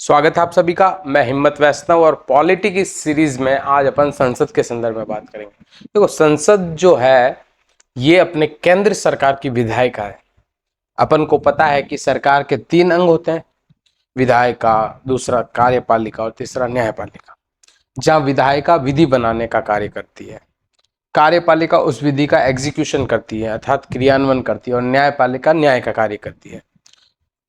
स्वागत है आप सभी का। मैं हिम्मत वैष्णव और पॉलिटी की सीरीज में आज अपन संसद के संदर्भ में बात करेंगे। देखो, संसद जो है ये अपने केंद्र सरकार की विधायिका है। अपन को पता है कि सरकार के 3 अंग होते हैं, विधायिका, दूसरा कार्यपालिका और तीसरा न्यायपालिका। जहाँ विधायिका विधि बनाने का कार्य करती है, कार्यपालिका उस विधि का एग्जीक्यूशन करती है अर्थात क्रियान्वयन करती है, और न्यायपालिका न्याय का कार्य करती है।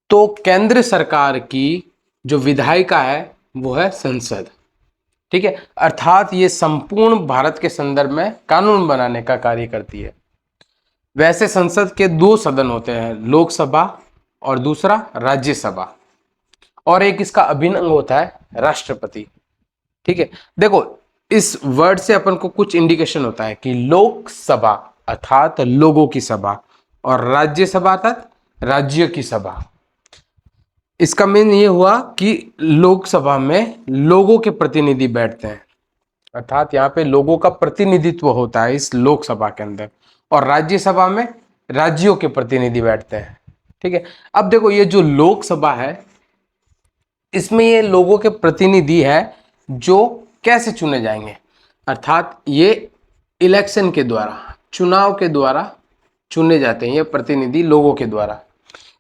तो केंद्र सरकार की जो विधायिका है वो है संसद। ठीक है, अर्थात ये संपूर्ण भारत के संदर्भ में कानून बनाने का कार्य करती है। वैसे संसद के 2 सदन होते हैं, लोकसभा और दूसरा राज्यसभा, और एक इसका अभिन्न अंग होता है राष्ट्रपति। ठीक है, देखो इस वर्ड से अपन को कुछ इंडिकेशन होता है कि लोकसभा अर्थात लोगों की सभा और राज्यसभा अर्थात राज्य की सभा। इसका मीन ये हुआ कि लोकसभा में लोगों के प्रतिनिधि बैठते हैं, अर्थात यहाँ पे लोगों का प्रतिनिधित्व होता है इस लोकसभा के अंदर, और राज्यसभा में राज्यों के प्रतिनिधि बैठते हैं। ठीक है, अब देखो ये जो लोकसभा है इसमें ये लोगों के प्रतिनिधि है जो कैसे चुने जाएंगे, अर्थात ये इलेक्शन के द्वारा, चुनाव के द्वारा चुने जाते हैं ये प्रतिनिधि लोगों के द्वारा।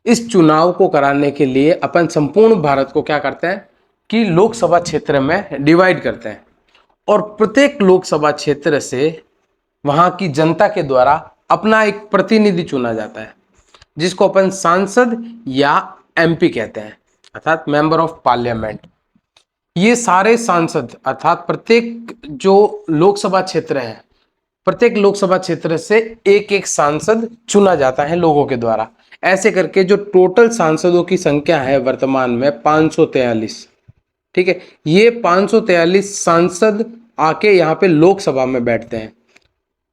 इस चुनाव को कराने के लिए अपन संपूर्ण भारत को क्या करते हैं कि लोकसभा क्षेत्र में डिवाइड करते हैं, और प्रत्येक लोकसभा क्षेत्र से वहां की जनता के द्वारा अपना एक प्रतिनिधि चुना जाता है, जिसको अपन सांसद या एमपी कहते हैं, अर्थात मेंबर ऑफ पार्लियामेंट। ये सारे सांसद अर्थात प्रत्येक जो लोकसभा क्षेत्र है, प्रत्येक लोकसभा क्षेत्र से एक एक सांसद चुना जाता है लोगों के द्वारा। ऐसे करके जो टोटल सांसदों की संख्या है वर्तमान में 543। ठीक है, ये 543 सांसद आके यहाँ पे लोकसभा में बैठते हैं।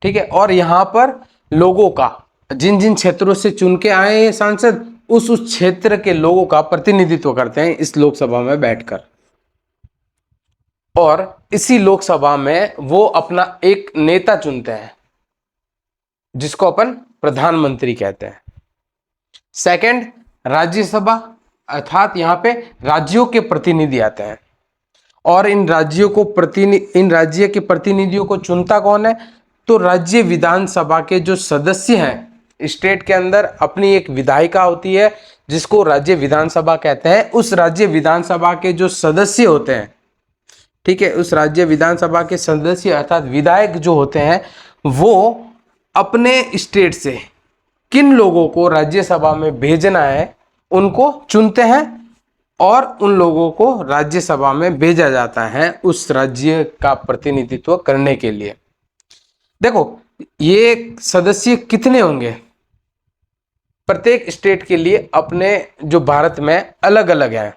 ठीक है, और यहाँ पर लोगों का, जिन जिन क्षेत्रों से चुन के आए हैं सांसद, उस क्षेत्र के लोगों का प्रतिनिधित्व करते हैं इस लोकसभा में बैठकर, और इसी लोकसभा में वो अपना एक नेता चुनते हैं जिसको अपन प्रधानमंत्री कहते हैं। सेकंड, राज्यसभा, अर्थात यहाँ पे राज्यों के प्रतिनिधि आते हैं, और इन राज्य के प्रतिनिधियों को चुनता कौन है, तो राज्य विधानसभा के जो सदस्य हैं, स्टेट के अंदर अपनी एक विधायिका होती है जिसको राज्य विधानसभा कहते हैं। उस राज्य विधानसभा के जो सदस्य होते हैं, ठीक है, उस राज्य विधानसभा के सदस्य अर्थात विधायक जो होते हैं, वो अपने स्टेट से किन लोगों को राज्यसभा में भेजना है उनको चुनते हैं, और उन लोगों को राज्यसभा में भेजा जाता है उस राज्य का प्रतिनिधित्व करने के लिए। देखो ये सदस्य कितने होंगे, प्रत्येक स्टेट के लिए अपने जो भारत में अलग अलग है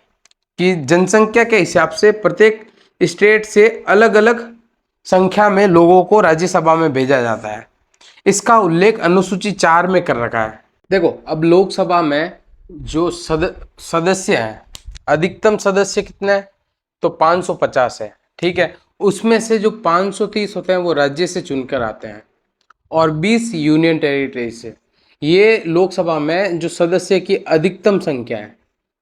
कि जनसंख्या के हिसाब से प्रत्येक स्टेट से अलग अलग संख्या में लोगों को राज्यसभा में भेजा जाता है। इसका उल्लेख अनुसूची 4 में कर रखा है। देखो अब लोकसभा में जो सदस्य हैं, अधिकतम सदस्य कितने हैं, तो 550 है। ठीक है, उसमें से जो 530 होते हैं वो राज्य से चुनकर आते हैं, और 20 यूनियन टेरिटरी से। ये लोकसभा में जो सदस्य की अधिकतम संख्या है,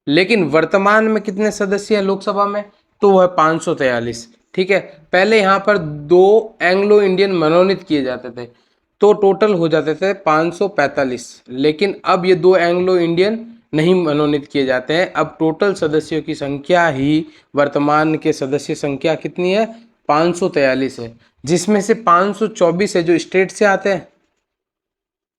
लेकिन वर्तमान में कितने सदस्य हैं लोकसभा में, तो वह है 543। ठीक है, पहले यहाँ पर 2 एंग्लो इंडियन मनोनीत किए जाते थे, तो टोटल हो जाते थे 545, लेकिन अब ये 2 एंग्लो इंडियन नहीं मनोनीत किए जाते हैं। अब टोटल सदस्यों की संख्या ही, वर्तमान के सदस्य संख्या कितनी है, 543 है, जिसमें से 524 है जो स्टेट से आते हैं,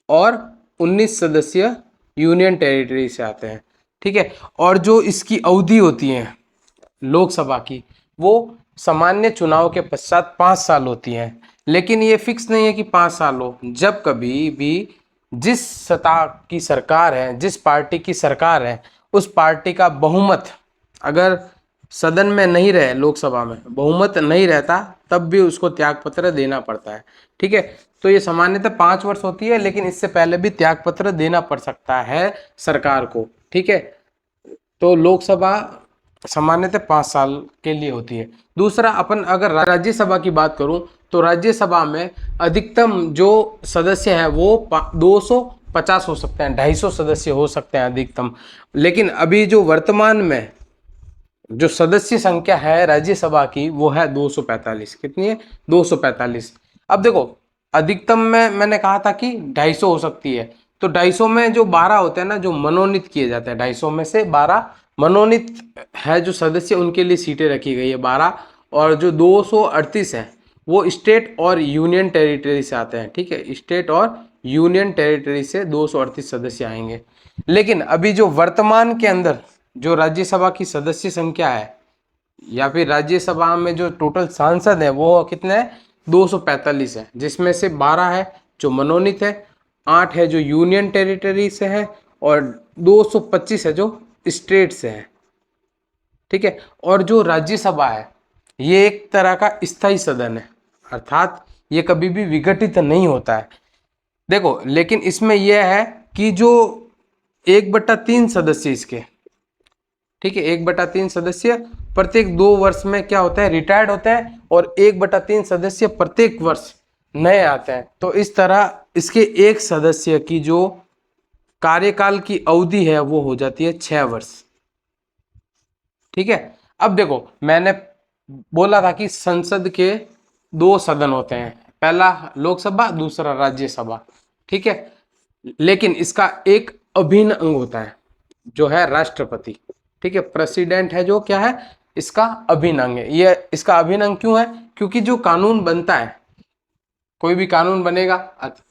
और 19 सदस्य यूनियन टेरिटरी से आते हैं। ठीक है, और जो इसकी अवधि होती है लोकसभा की, वो सामान्य चुनाव के पश्चात 5 साल होती है, लेकिन ये फिक्स नहीं है कि 5 साल हो। जब कभी भी जिस सत्ता की सरकार है, जिस पार्टी की सरकार है, उस पार्टी का बहुमत अगर सदन में नहीं रहे, लोकसभा में बहुमत नहीं रहता, तब भी उसको त्यागपत्र देना पड़ता है। ठीक है, तो ये सामान्यतः 5 वर्ष होती है, लेकिन इससे पहले भी त्यागपत्र देना पड़ सकता है सरकार को। ठीक है, तो लोकसभा सामान्यतः 5 साल के लिए होती है। दूसरा, अपन अगर राज्यसभा की बात करूं तो राज्यसभा में अधिकतम जो सदस्य हैं वो 250 हो सकते हैं, 250 सदस्य हो सकते हैं अधिकतम। लेकिन अभी जो वर्तमान में जो सदस्य संख्या है राज्यसभा की वो है 245। कितनी है? 245। अब देखो अधिकतम में मैंने कहा था कि 250 हो सकती है, तो 250 में जो 12 होते हैं ना, जो मनोनीत किए जाते हैं, 250 में से 12 मनोनीत है जो सदस्य, उनके लिए सीटें रखी गई है 12। और जो 238 है वो स्टेट और यूनियन टेरिटरी से आते हैं। ठीक है, स्टेट और यूनियन टेरिटरी से 238 सदस्य आएंगे। लेकिन अभी जो वर्तमान के अंदर जो राज्यसभा की सदस्य संख्या है, या फिर राज्यसभा में जो टोटल सांसद है वो कितने हैं? 245 है, जिसमें से 12 है जो मनोनीत है, 8 है जो यूनियन टेरिटरी से है, और 225 है जो स्टेट से है। ठीक है, और जो राज्यसभा है ये एक तरह का स्थायी सदन है, अर्थात ये कभी भी विघटित नहीं होता है। देखो लेकिन इसमें यह है कि जो 1/3 सदस्य इसके, ठीक है, 1/3 सदस्य प्रत्येक 2 वर्ष में क्या होता है? रिटायर्ड होते हैं, और 1/3 सदस्य प्रत्येक वर्ष नए आते हैं। तो इस तरह इसके एक सदस्य की जो कार्यकाल की अवधि है वो हो जाती है 6 वर्ष। ठीक है, अब देखो मैंने बोला था कि संसद के 2 सदन होते हैं, पहला लोकसभा, दूसरा राज्यसभा। ठीक है, लेकिन इसका एक अभिन्न अंग होता है जो है राष्ट्रपति। ठीक है, प्रेसिडेंट है जो क्या है? इसका अभिन्न अंग है। ये इसका अभिन्न अंग क्यों है? क्योंकि जो कानून बनता है, कोई भी कानून बनेगा,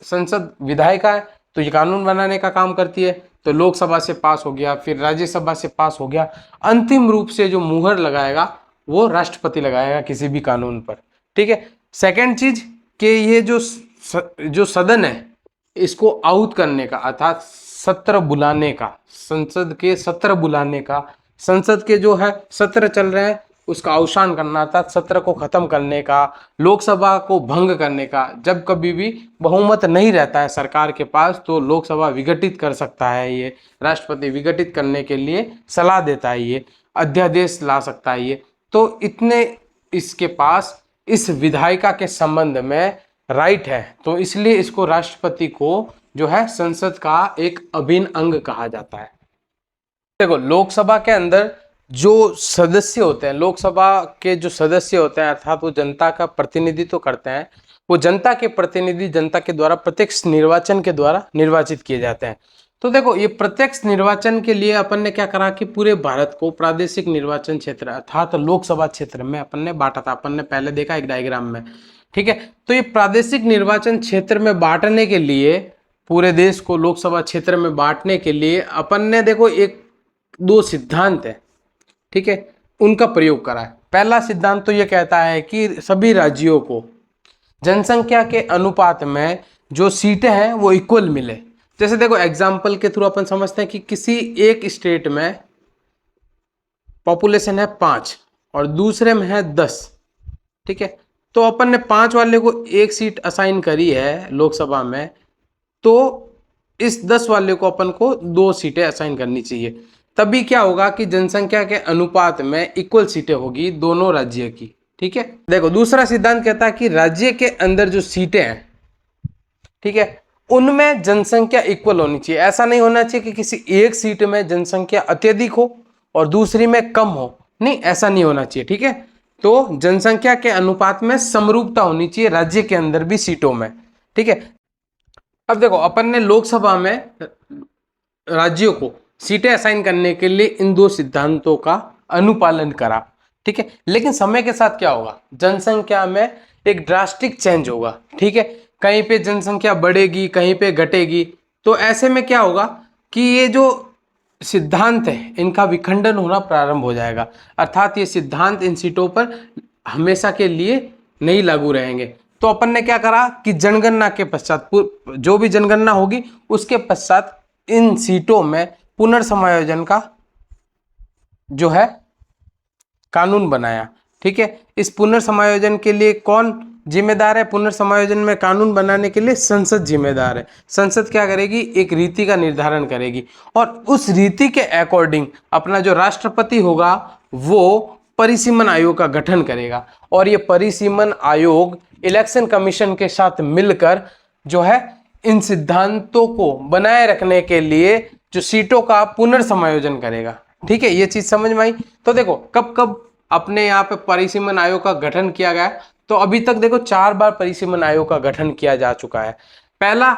संसद विधायिका है तो ये कानून बनाने का काम करती है, तो लोकसभा से पास हो गया, फिर राज्यसभा से पास हो गया, अंतिम रूप से जो मुहर लगाएगा वो राष्ट्रपति लगाएगा किसी भी कानून पर। ठीक है, सेकेंड चीज कि ये जो सदन है इसको आउट करने का, अर्थात सत्र बुलाने का, संसद के सत्र बुलाने का, संसद के जो है सत्र चल रहे हैं उसका अवसान करना, अर्थात सत्र को खत्म करने का, लोकसभा को भंग करने का। जब कभी भी बहुमत नहीं रहता है सरकार के पास तो लोकसभा विघटित कर सकता है, ये राष्ट्रपति विघटित करने के लिए सलाह देता है, ये अध्यादेश ला सकता है ये। तो इतने इसके पास इस विधायिका के संबंध में राइट है, तो इसलिए इसको राष्ट्रपति को जो है संसद का एक अभिन्न अंग कहा जाता है। देखो लोकसभा के अंदर जो सदस्य होते हैं, लोकसभा के जो सदस्य होते हैं अर्थात वो जनता का प्रतिनिधित्व करते हैं, वो जनता के प्रतिनिधि जनता के द्वारा प्रत्यक्ष निर्वाचन के द्वारा निर्वाचित किए जाते हैं। तो देखो ये प्रत्यक्ष निर्वाचन के लिए अपन ने क्या करा कि पूरे भारत को प्रादेशिक निर्वाचन क्षेत्र अर्थात लोकसभा क्षेत्र में अपन ने बांटा था। अपन ने पहले देखा एक डायग्राम में। ठीक है, तो ये प्रादेशिक निर्वाचन क्षेत्र में बांटने के लिए, पूरे देश को लोकसभा क्षेत्र में बांटने के लिए अपन ने देखो एक 2 सिद्धांत है, ठीक है, उनका प्रयोग करा है। पहला सिद्धांत तो ये कहता है कि सभी राज्यों को जनसंख्या के अनुपात में जो सीटें हैं वो इक्वल मिले। जैसे देखो एग्जाम्पल के थ्रू अपन समझते हैं कि किसी एक स्टेट में पॉपुलेशन है 5 और दूसरे में है 10। ठीक है, तो अपन ने 5 वाले को एक सीट असाइन करी है लोकसभा में, तो इस 10 वाले को अपन को 2 सीटें असाइन करनी चाहिए। तभी क्या होगा कि जनसंख्या के अनुपात में इक्वल सीटें होगी दोनों राज्य की। ठीक है, देखो दूसरा सिद्धांत कहता है कि राज्य के अंदर जो सीटें हैं, ठीक है, उनमें जनसंख्या इक्वल होनी चाहिए। ऐसा नहीं होना चाहिए कि किसी एक सीट में जनसंख्या अत्यधिक हो और दूसरी में कम हो, नहीं ऐसा नहीं होना चाहिए। ठीक है, तो जनसंख्या के अनुपात में समरूपता होनी चाहिए राज्य के अंदर भी सीटों में। ठीक है, अब देखो अपन ने लोकसभा में राज्यों को सीटें असाइन करने के लिए इन 2 सिद्धांतों का अनुपालन करा। ठीक है, लेकिन समय के साथ क्या होगा, जनसंख्या में एक ड्रास्टिक चेंज होगा। ठीक है, कहीं पे जनसंख्या बढ़ेगी, कहीं पे घटेगी। तो ऐसे में क्या होगा कि ये जो सिद्धांत है इनका विखंडन होना प्रारंभ हो जाएगा, अर्थात ये सिद्धांत इन सीटों पर हमेशा के लिए नहीं लागू रहेंगे। तो अपन ने क्या करा कि जनगणना के पश्चात, जो भी जनगणना होगी उसके पश्चात इन सीटों में पुनर्समायोजन का जो है कानून बनाया। ठीक है, इस पुनर्समायोजन के लिए कौन जिम्मेदार है? पुनर्समायोजन में कानून बनाने के लिए संसद जिम्मेदार है। संसद क्या करेगी? एक रीति का निर्धारण करेगी और उस रीति के अकॉर्डिंग अपना जो राष्ट्रपति होगा वो परिसीमन आयोग का गठन करेगा, और ये परिसीमन आयोग इलेक्शन कमीशन के साथ मिलकर जो है इन सिद्धांतों को बनाए रखने के लिए जो सीटों का पुनर्समायोजन करेगा। ठीक है, ये चीज समझ में आई। तो देखो कब कब अपने यहाँ पे परिसीमन आयोग का गठन किया गया, तो अभी तक देखो 4 बार परिसीमन आयोग का गठन किया जा चुका है। पहला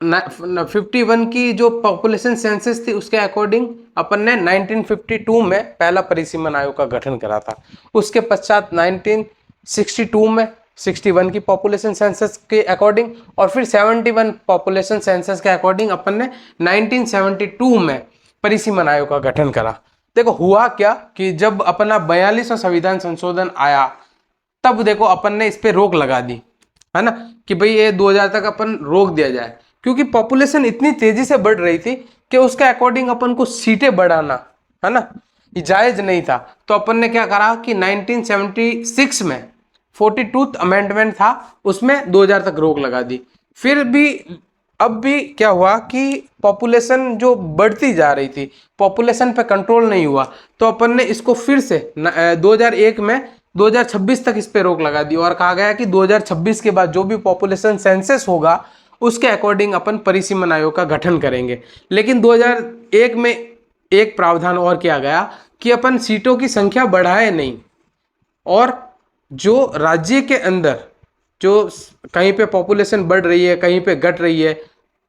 51 की जो पॉपुलेशन सेंसस थी उसके अकॉर्डिंग अपन ने 1952 में पहला परिसीमन आयोग का गठन करा था। उसके पश्चात 1962 में 61 की पॉपुलेशन सेंसस के अकॉर्डिंग, और फिर 71 पॉपुलेशन सेंसस के अकॉर्डिंग अपन ने 1972 में परिसीमन आयोग का गठन करा। देखो हुआ क्या कि जब अपना 42वां संविधान संशोधन आया, तब देखो अपन ने इस पे रोक लगा दी, है ना, कि भाई ये 2000 तक अपन रोक दिया जाए, क्योंकि पॉपुलेशन इतनी तेजी से बढ़ रही थी कि उसके अकॉर्डिंग अपन को सीटें बढ़ाना, है ना, ये जायज नहीं था। तो अपन ने क्या करा कि 1976 में 42th अमेंडमेंट था, उसमें 2000 तक रोक लगा दी। फिर भी अब भी क्या हुआ कि पॉपुलेशन जो बढ़ती जा रही थी, पॉपुलेशन पे कंट्रोल नहीं हुआ, तो अपन ने इसको फिर से 2001 में 2026 तक इस पे रोक लगा दी, और कहा गया कि 2026 के बाद जो भी पॉपुलेशन सेंसस होगा उसके अकॉर्डिंग अपन परिसीमन आयोग का गठन करेंगे। लेकिन 2001 में एक प्रावधान और किया गया कि अपन सीटों की संख्या बढ़ाए नहीं, और जो राज्य के अंदर जो कहीं पे पॉपुलेशन बढ़ रही है, कहीं पे घट रही है,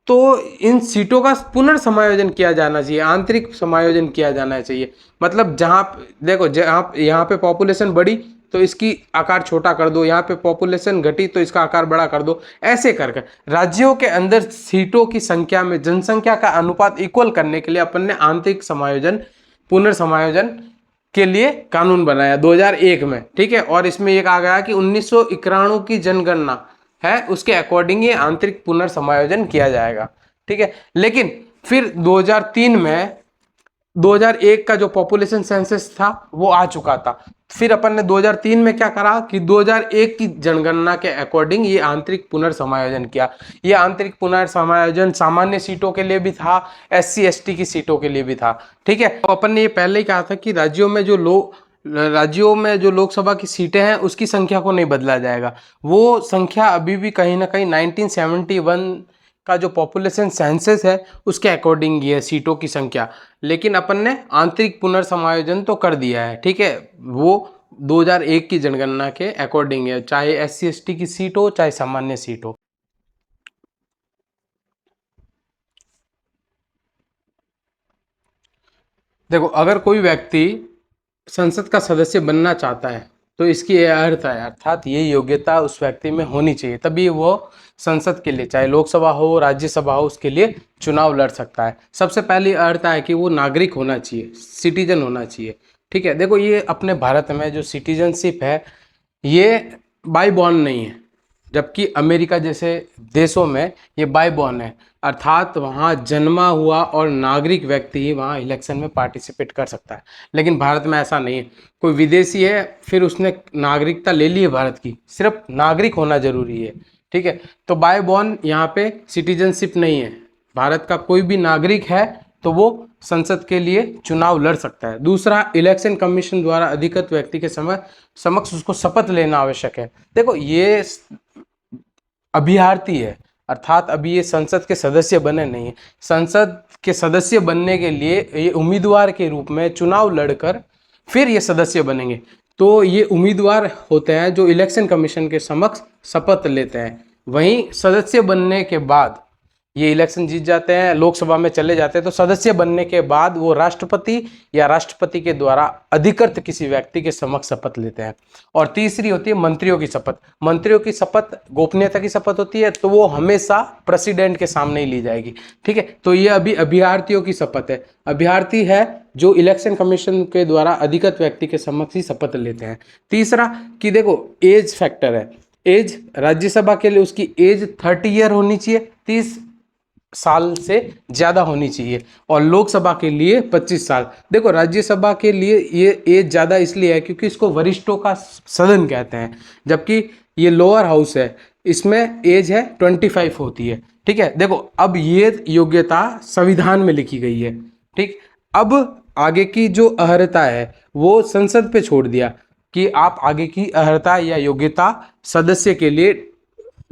तो इन सीटों का पुनर्समायोजन किया जाना चाहिए, आंतरिक समायोजन किया जाना चाहिए। मतलब जहाँ देखो, जहाँ यहाँ पे पॉपुलेशन बढ़ी तो इसकी आकार छोटा कर दो, यहाँ पे पॉपुलेशन घटी तो इसका आकार बड़ा कर दो, ऐसे करके राज्यों के अंदर सीटों की संख्या में जनसंख्या का अनुपात इक्वल करने के लिए अपन ने आंतरिक समायोजन, पुनर्समायोजन के लिए कानून बनाया 2001 में, ठीक है। और इसमें ये कहा गया कि 1991 की जनगणना है उसके अकॉर्डिंग ये आंतरिक पुनर्समायोजन किया जाएगा, ठीक है। लेकिन फिर 2003 में 2001 का जो पॉपुलेशन सेंसस था वो आ चुका था। फिर अपन ने 2003 में क्या करा कि 2001 की जनगणना के अकॉर्डिंग ये आंतरिक पुनर्समायोजन किया। ये आंतरिक पुनर्समायोजन सामान्य सीटों के लिए भी था, SC ST की सीटों के लिए भी था, ठीक है। तो अपन ने ये पहले ही कहा था कि राज्यों में जो लोकसभा की सीटें हैं उसकी संख्या को नहीं बदला जाएगा। वो संख्या अभी भी कहीं ना कहीं 1971 का जो पॉपुलेशन सेंसस है उसके अकॉर्डिंग ये सीटों की संख्या। लेकिन अपन ने आंतरिक पुनर्समायोजन तो कर दिया है, ठीक है, वो 2001 की जनगणना के अकॉर्डिंग है, चाहे SC ST की सीट हो चाहे सामान्य सीट हो। देखो अगर कोई व्यक्ति संसद का सदस्य बनना चाहता है तो इसकी यह अर्थ है, अर्थात ये योग्यता उस व्यक्ति में होनी चाहिए, तभी वो संसद के लिए, चाहे लोकसभा हो राज्यसभा हो, उसके लिए चुनाव लड़ सकता है। सबसे पहली अर्थ है कि वो नागरिक होना चाहिए, सिटीजन होना चाहिए, ठीक है। देखो ये अपने भारत में जो सिटीजनशिप है ये बाय बॉर्न नहीं है, जबकि अमेरिका जैसे देशों में ये बाय बॉर्न है, अर्थात वहाँ जन्मा हुआ और नागरिक व्यक्ति ही वहाँ इलेक्शन में पार्टिसिपेट कर सकता है। लेकिन भारत में ऐसा नहीं है, कोई विदेशी है फिर उसने नागरिकता ले ली है भारत की, सिर्फ नागरिक होना जरूरी है, ठीक है। तो बाय बॉर्न यहाँ पे सिटीजनशिप नहीं है, भारत का कोई भी नागरिक है तो वो संसद के लिए चुनाव लड़ सकता है। दूसरा, इलेक्शन कमीशन द्वारा अधिकृत व्यक्ति के समक्ष उसको शपथ लेना आवश्यक है। देखो ये अभ्यर्थी है, अर्थात अभी ये संसद के सदस्य बने नहीं है, संसद के सदस्य बनने के लिए ये उम्मीदवार के रूप में चुनाव लड़कर फिर ये सदस्य बनेंगे। तो ये उम्मीदवार होते हैं जो इलेक्शन कमीशन के समक्ष शपथ लेते हैं, वहीं सदस्य बनने के बाद ये इलेक्शन जीत जाते हैं, लोकसभा में चले जाते हैं, तो सदस्य बनने के बाद वो राष्ट्रपति या राष्ट्रपति के द्वारा अधिकृत किसी व्यक्ति के समक्ष शपथ लेते हैं। और तीसरी होती है मंत्रियों की शपथ। मंत्रियों की शपथ गोपनीयता की शपथ होती है, तो वो हमेशा प्रेसिडेंट के सामने ही ली जाएगी, ठीक है। तो ये अभी अभ्यर्थियों की शपथ है, अभ्यर्थी है जो इलेक्शन कमीशन के द्वारा अधिकृत व्यक्ति के समक्ष ही शपथ लेते हैं। तीसरा कि देखो एज फैक्टर है, एज राज्यसभा के लिए उसकी एज 30 ईयर होनी चाहिए, 30 साल से ज्यादा होनी चाहिए, और लोकसभा के लिए 25 साल। देखो राज्यसभा के लिए ये एज ज्यादा इसलिए है क्योंकि इसको वरिष्ठों का सदन कहते हैं, जबकि ये लोअर हाउस है, इसमें एज है 25 होती है, ठीक है। देखो अब ये योग्यता संविधान में लिखी गई है, ठीक। अब आगे की जो अर्हता है वो संसद पे छोड़ दिया कि आप आगे की अर्हता या योग्यता सदस्य के लिए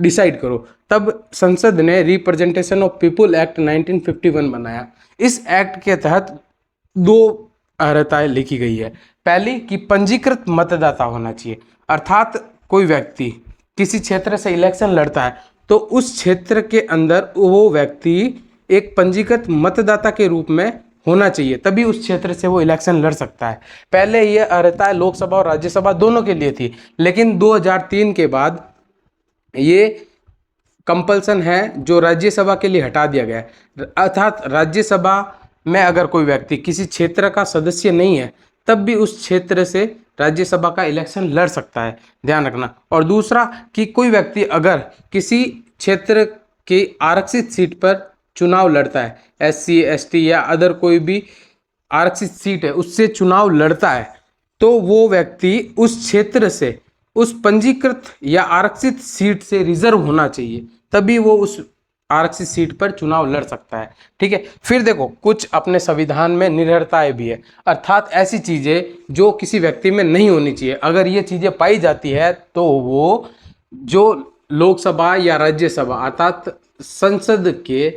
डिसाइड करो। तब संसद ने रिप्रेजेंटेशन ऑफ पीपुल एक्ट 1951 बनाया। इस एक्ट के तहत दो अर्हताएं लिखी गई है। पहली कि पंजीकृत मतदाता होना चाहिए, अर्थात कोई व्यक्ति किसी क्षेत्र से इलेक्शन लड़ता है तो उस क्षेत्र के अंदर वो व्यक्ति एक पंजीकृत मतदाता के रूप में होना चाहिए, तभी उस क्षेत्र से वो इलेक्शन लड़ सकता है। पहले ये अर्हता लोकसभा और राज्यसभा दोनों के लिए थी, लेकिन 2003 के बाद ये कंपल्सन है जो राज्यसभा के लिए हटा दिया गया है। अर्थात राज्यसभा में अगर कोई व्यक्ति किसी क्षेत्र का सदस्य नहीं है तब भी उस क्षेत्र से राज्यसभा का इलेक्शन लड़ सकता है, ध्यान रखना। और दूसरा कि कोई व्यक्ति अगर किसी क्षेत्र की आरक्षित सीट पर चुनाव लड़ता है, SC ST या अदर कोई भी आरक्षित सीट है उससे चुनाव लड़ता है, तो वो व्यक्ति उस क्षेत्र से उस पंजीकृत या आरक्षित सीट से रिजर्व होना चाहिए, तभी वो उस आरक्षित सीट पर चुनाव लड़ सकता है। ठीक है, फिर देखो कुछ अपने संविधान में निरर्थताएं भी है, अर्थात ऐसी चीजें जो किसी व्यक्ति में नहीं होनी चाहिए, अगर ये चीजें पाई जाती है तो वो जो लोकसभा या राज्यसभा अर्थात संसद के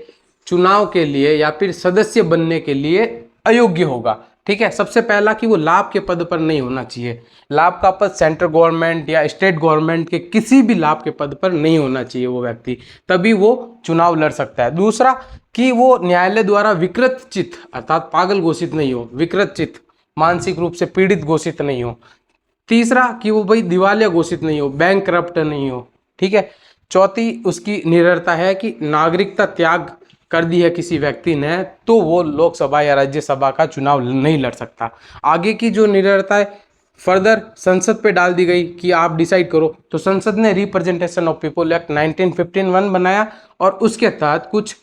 चुनाव के लिए या फिर सदस्य बनने के लिए अयोग्य होगा। ठीक है, सबसे पहला कि वो लाभ के पद पर नहीं होना चाहिए, लाभ का पद सेंट्रल गवर्नमेंट या स्टेट गवर्नमेंट के किसी भी लाभ के पद पर नहीं होना चाहिए वो व्यक्ति, तभी वो चुनाव लड़ सकता है। दूसरा कि वो न्यायालय द्वारा विकृत चित्त अर्थात पागल घोषित नहीं हो, विकृत चित्त मानसिक रूप से पीड़ित घोषित नहीं हो। तीसरा कि वो भाई दिवालिया घोषित नहीं हो, बैंक करप्ट नहीं हो। ठीक है, चौथी उसकी निरर्थता है कि नागरिकता त्याग कर दी है किसी व्यक्ति ने तो वो लोकसभा या राज्यसभा का चुनाव नहीं लड़ सकता। आगे की जो निरर्थता है फर्दर संसद पे डाल दी गई कि आप डिसाइड करो, तो संसद ने रिप्रेजेंटेशन ऑफ पीपल एक्ट 1951 बनाया और उसके तहत कुछ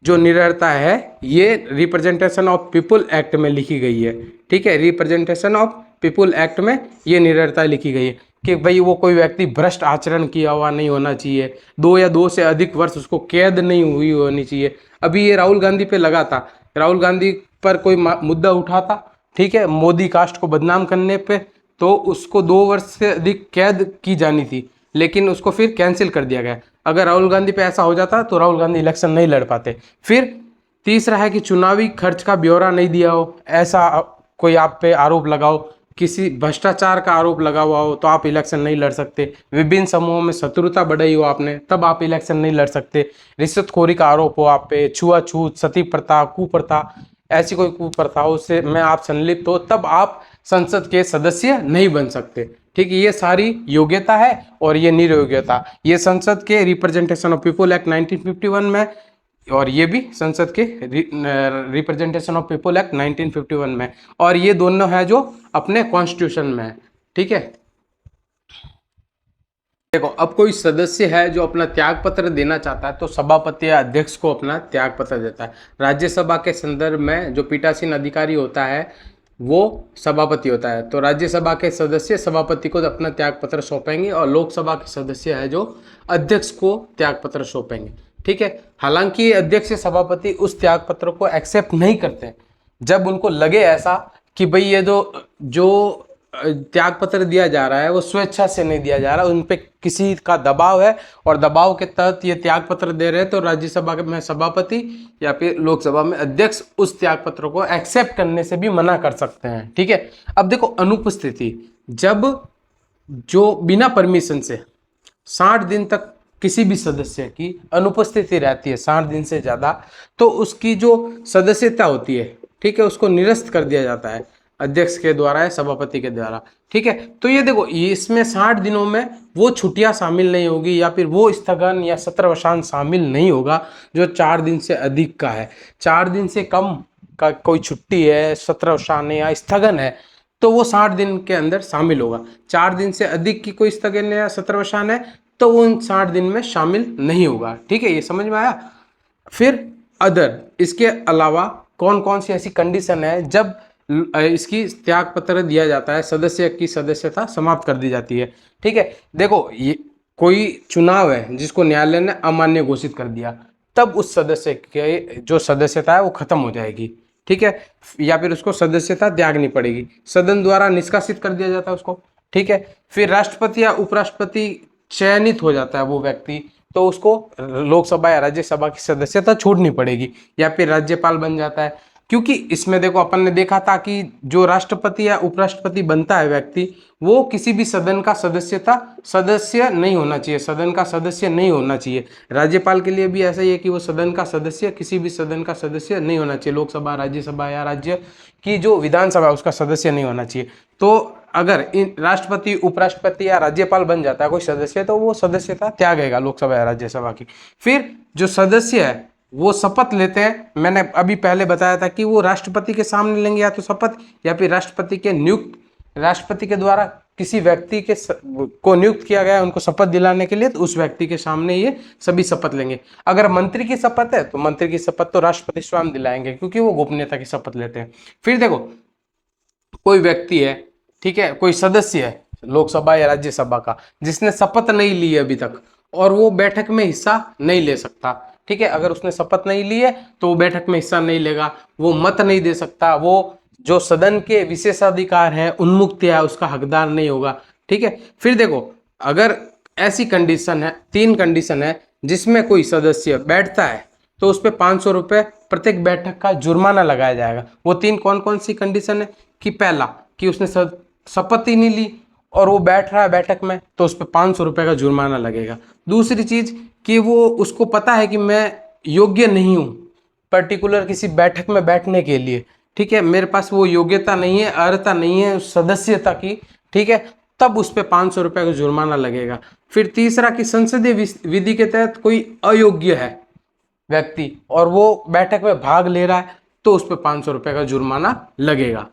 जो निरर्थता है ये रिप्रेजेंटेशन ऑफ पीपल एक्ट में लिखी गई है। ठीक है, रिप्रेजेंटेशन ऑफ पीपल एक्ट में ये निरर्थता लिखी गई है कि भाई वो कोई व्यक्ति भ्रष्ट आचरण किया हुआ नहीं होना चाहिए, 2 या 2 से अधिक वर्ष उसको कैद नहीं हुई होनी चाहिए। अभी ये राहुल गांधी पे लगा था, राहुल गांधी पर कोई मुद्दा उठा था, ठीक है, मोदी कास्ट को बदनाम करने पे, तो उसको 2 वर्ष से अधिक कैद की जानी थी, लेकिन उसको फिर कैंसिल कर दिया गया। अगर राहुल गांधी पे ऐसा हो जाता तो राहुल गांधी इलेक्शन नहीं लड़ पाते। फिर तीसरा है कि चुनावी खर्च का ब्यौरा नहीं दिया हो, ऐसा कोई आप पे आरोप लगाओ, किसी भ्रष्टाचार का आरोप लगा हुआ हो तो आप इलेक्शन नहीं लड़ सकते। विभिन्न समूहों में शत्रुता बढ़ाई हो आपने तब आप इलेक्शन नहीं लड़ सकते। रिश्वतखोरी का आरोप हो आप पे, छुआछूत, सती प्रथा, कुप्रथा, ऐसी कोई कुप्रथाओं से में आप संलिप्त हो तब आप संसद के सदस्य नहीं बन सकते। ठीक है, ये सारी योग्यता है और ये निरयोग्यता, ये संसद के रिप्रेजेंटेशन ऑफ पीपल एक्ट 1951 में और ये भी संसद के रिप्रेजेंटेशन ऑफ पीपल एक्ट 1951 में, और ये दोनों है जो अपने कॉन्स्टिट्यूशन में है। ठीक है, देखो अब कोई सदस्य है जो अपना त्याग पत्र देना चाहता है तो सभापति या अध्यक्ष को अपना त्याग पत्र देता है। राज्यसभा के संदर्भ में जो पीठासीन अधिकारी होता है वो सभापति होता है, तो राज्यसभा के सदस्य सभापति को अपना त्याग पत्र सौंपेंगे और लोकसभा के सदस्य है जो अध्यक्ष को त्याग पत्र सौंपेंगे। ठीक है, हालांकि अध्यक्ष सभापति उस त्याग पत्र को एक्सेप्ट नहीं करते जब उनको लगे ऐसा कि भाई ये जो त्याग पत्र दिया जा रहा है वो स्वेच्छा से नहीं दिया जा रहा, उन पे किसी का दबाव है और दबाव के तहत ये त्याग पत्र दे रहे हैं, तो राज्यसभा में सभापति या फिर लोकसभा में अध्यक्ष उस त्याग पत्र को एक्सेप्ट करने से भी मना कर सकते हैं। ठीक है, अब देखो अनुपस्थिति, जब जो बिना परमिशन से 60 दिन तक किसी भी सदस्य की अनुपस्थिति रहती है 60 दिन से ज़्यादा, तो उसकी जो सदस्यता होती है, ठीक है, उसको निरस्त कर दिया जाता है अध्यक्ष के द्वारा या सभापति के द्वारा। ठीक है, तो ये देखो इसमें 60 दिनों में वो छुट्टियां शामिल नहीं होगी या फिर वो स्थगन या सत्रवसान शामिल नहीं होगा जो 4 दिन से अधिक का है। 4 दिन से कम का कोई छुट्टी है, सत्रवसान या स्थगन है, तो वो 60 दिन के अंदर शामिल होगा। 4 दिन से अधिक की कोई स्थगन या सत्रवसान है तो वो उन 60 दिन में शामिल नहीं होगा। ठीक है, ये समझ में आया। फिर अदर, इसके अलावा कौन कौन सी ऐसी कंडीशन है जब इसकी त्याग पत्र दिया जाता है, सदस्य की सदस्यता समाप्त कर दी जाती है। ठीक है, देखो ये कोई चुनाव है जिसको न्यायालय ने अमान्य घोषित कर दिया, तब उस सदस्य के जो सदस्यता है वो खत्म हो जाएगी। ठीक है, या फिर उसको सदस्यता त्यागनी पड़ेगी, सदन द्वारा निष्कासित कर दिया जाता है उसको। ठीक है, फिर राष्ट्रपति या उपराष्ट्रपति चयनित हो जाता है वो व्यक्ति, तो उसको लोकसभा या राज्यसभा की सदस्यता छोड़नी पड़ेगी, या फिर राज्यपाल बन जाता है क्योंकि इसमें देखो अपन ने देखा था कि जो राष्ट्रपति या उपराष्ट्रपति बनता है व्यक्ति, वो किसी भी सदन का सदस्य नहीं होना चाहिए, सदन का सदस्य नहीं होना चाहिए। राज्यपाल के लिए भी ऐसा ही है कि वो सदन का सदस्य, किसी भी सदन का सदस्य नहीं होना चाहिए। लोकसभा, राज्यसभा या राज्य की जो विधानसभा है उसका सदस्य नहीं होना चाहिए। तो अगर इन राष्ट्रपति, उपराष्ट्रपति या राज्यपाल बन जाता है कोई सदस्य, तो वो सदस्यता त्यागेगा लोकसभा या राज्यसभा की। फिर जो सदस्य है वो शपथ लेते हैं। मैंने अभी पहले बताया था कि वो राष्ट्रपति के सामने लेंगे या तो शपथ, या फिर राष्ट्रपति के द्वारा किसी व्यक्ति को नियुक्त किया गया है उनको शपथ दिलाने के लिए, तो उस व्यक्ति के सामने ये सभी शपथ लेंगे। अगर मंत्री की शपथ है तो मंत्री की शपथ तो राष्ट्रपति स्वयं दिलाएंगे, क्योंकि वो गोपनीयता की शपथ लेते हैं। फिर देखो, कोई व्यक्ति है, ठीक है, कोई सदस्य है लोकसभा या राज्यसभा का, जिसने शपथ नहीं ली है अभी तक, और वो बैठक में हिस्सा नहीं ले सकता। ठीक है, अगर उसने शपथ नहीं ली है तो वो बैठक में हिस्सा नहीं लेगा, वो मत नहीं दे सकता, वो जो सदन के विशेषाधिकार है, उन्मुक्त है, उसका हकदार नहीं होगा। ठीक है, फिर देखो, अगर ऐसी कंडीशन है, 3 कंडीशन है जिसमें कोई सदस्य बैठता है तो उस पर 500 रुपये प्रत्येक बैठक का जुर्माना लगाया जाएगा। वो 3 कौन कौन सी कंडीशन है कि पहला, कि उसने शपथ ही नहीं ली और वो बैठ रहा है बैठक में, तो उस पर 500 रुपये का जुर्माना लगेगा। दूसरी चीज कि वो, उसको पता है कि मैं योग्य नहीं हूँ पर्टिकुलर किसी बैठक में बैठने के लिए, ठीक है, मेरे पास वो योग्यता नहीं है, अर्हता नहीं है उस सदस्यता की, ठीक है, तब उस पर 500 रुपये का जुर्माना लगेगा। फिर तीसरा कि संसदीय विधि के तहत कोई अयोग्य है व्यक्ति और वो बैठक में भाग ले रहा है, तो उस पर 500 रुपये का जुर्माना लगेगा।